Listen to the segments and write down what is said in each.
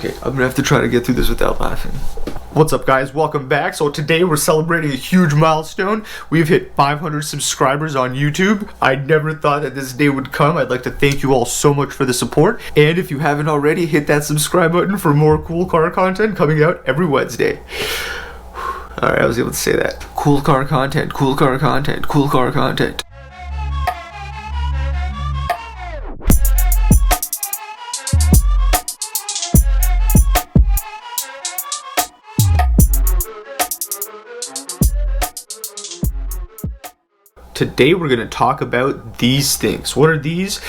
Okay, I'm gonna have to try to get through this without laughing. What's up, guys? Welcome back. So today we're celebrating a huge milestone. We've hit 500 subscribers on YouTube. I never thought that this day would come. I'd like to thank you all so much for the support. And if you haven't already, hit that subscribe button for more cool car content coming out every Wednesday. Alright, I was able to say that. Cool car content, cool car content, cool car content. Today we're going to talk about these things. What are these?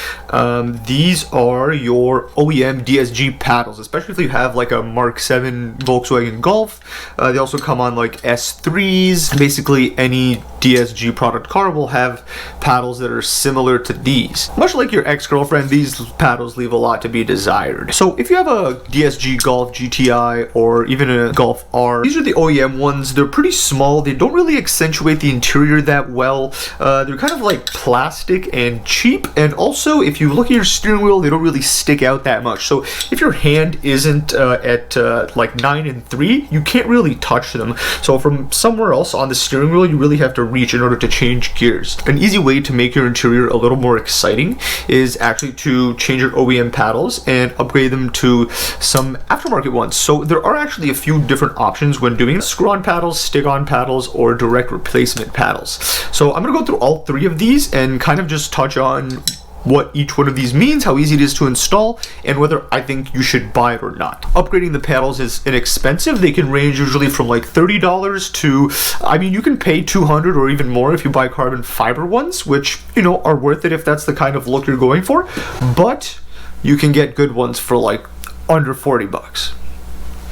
These are your Oem Dsg paddles, especially if you have like a Mk7 Volkswagen Golf. They also come on like S3s. Basically any DSG product car will have paddles that are similar to these. Much like your ex-girlfriend, these paddles leave a lot to be desired. So if you have a DSG Golf GTI or even a Golf R, these are the OEM ones. They're pretty small. They don't really accentuate the interior that well. They're kind of like plastic and cheap, and also if you look at your steering wheel, they don't really stick out that much. So if your hand isn't at like 9 and 3, you can't really touch them. So from somewhere else on the steering wheel, you really have to reach in order to change gears. An easy way to make your interior a little more exciting is actually to change your OEM paddles and upgrade them to some aftermarket ones. So there are actually a few different options when doing screw-on paddles, stick-on paddles, or direct replacement paddles. So I'm gonna go through all three of these and kind of just touch on what each one of these means, how easy it is to install, and whether I think you should buy it or not. Upgrading the paddles is inexpensive. They can range usually from like $30 to, I mean, you can pay $200 or even more if you buy carbon fiber ones, which, you know, are worth it if that's the kind of look you're going for, but you can get good ones for like under 40 bucks.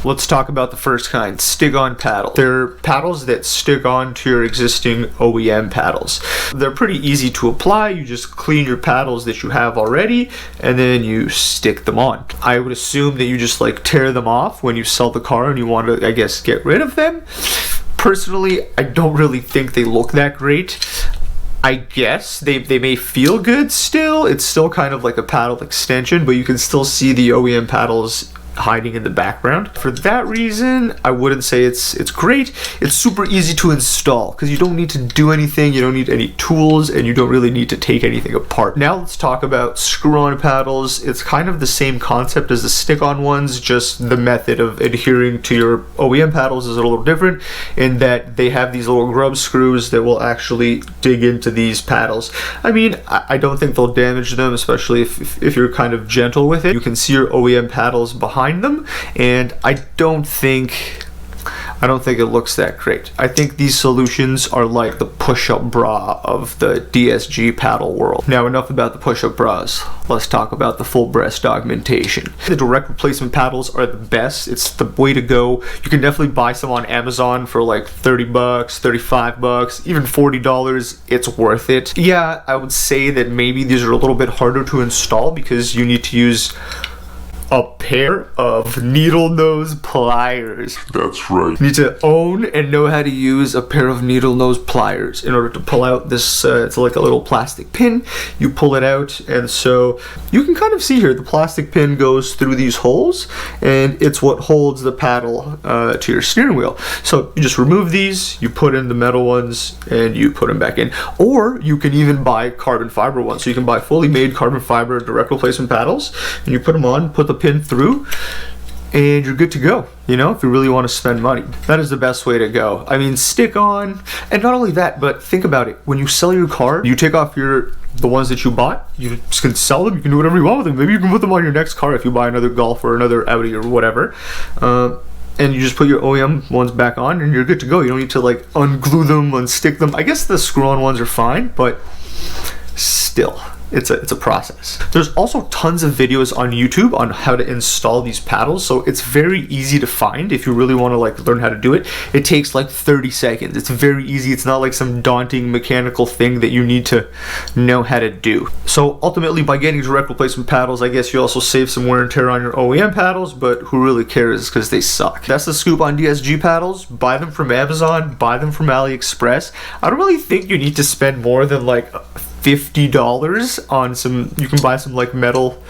Let's talk about the first kind, stick-on paddle. They're paddles that stick on to your existing OEM paddles. They're pretty easy to apply. You just clean your paddles that you have already, and then you stick them on. I would assume that you just like tear them off when you sell the car and you want to, I guess, get rid of them. Personally, I don't really think they look that great. I guess they may feel good still. It's still kind of like a paddle extension, but you can still see the OEM paddles hiding in the background. For that reason, I wouldn't say it's great. It's super easy to install because you don't need to do anything, you don't need any tools, and you don't really need to take anything apart. Now let's talk about screw-on paddles. It's kind of the same concept as the stick-on ones, just the method of adhering to your OEM paddles is a little different in that they have these little grub screws that will actually dig into these paddles. I mean, I don't think they'll damage them, especially if you're kind of gentle with it. You can see your OEM paddles behind them, and I don't think it looks that great. I think these solutions are like the push-up bra of the DSG paddle world. Now enough about the push-up bras. Let's talk about the full breast augmentation. The direct replacement paddles are the best. It's the way to go. You can definitely buy some on Amazon for like 30 bucks, 35 bucks, even $40. It's worth it. Yeah, I would say that maybe these are a little bit harder to install because you need to use a pair of needle nose pliers. That's right. You need to own and know how to use a pair of needle nose pliers in order to pull out this, it's like a little plastic pin. You pull it out, and so you can kind of see here, the plastic pin goes through these holes, and it's what holds the paddle to your steering wheel. So you just remove these, you put in the metal ones, and you put them back in. Or you can even buy carbon fiber ones. So you can buy fully made carbon fiber direct replacement paddles, and you put them on, put the pin through, and you're good to go. You know, if you really want to spend money, that is the best way to go. I mean, stick on, and not only that, but think about it. When you sell your car, you take off the ones that you bought, you just can sell them, you can do whatever you want with them. Maybe you can put them on your next car if you buy another Golf or another Audi or whatever. And you just put your OEM ones back on and you're good to go. You don't need to like unglue them, unstick them. I guess the screw-on ones are fine, but still, it's a process. There's also tons of videos on YouTube on how to install these paddles, so it's very easy to find if you really want to like learn how to do it. It takes like 30 seconds. It's very easy. It's not like some daunting mechanical thing that you need to know how to do. So ultimately, by getting direct replacement paddles, I guess you also save some wear and tear on your OEM paddles, but who really cares because they suck. That's the scoop on DSG paddles. Buy them from Amazon, buy them from AliExpress. I don't really think you need to spend more than like $50 on some. You can buy some like metal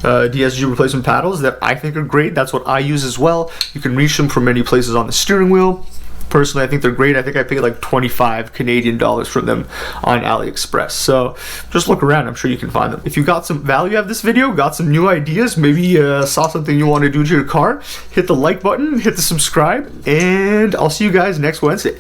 DSG replacement paddles that I think are great. That's what I use as well. You can reach them from many places on the steering wheel. Personally, I think they're great. I think I paid like 25 Canadian dollars for them on AliExpress. So just look around. I'm sure you can find them. If you got some value out of this video, got some new ideas, maybe saw something you want to do to your car, hit the like button, hit the subscribe, and I'll see you guys next Wednesday.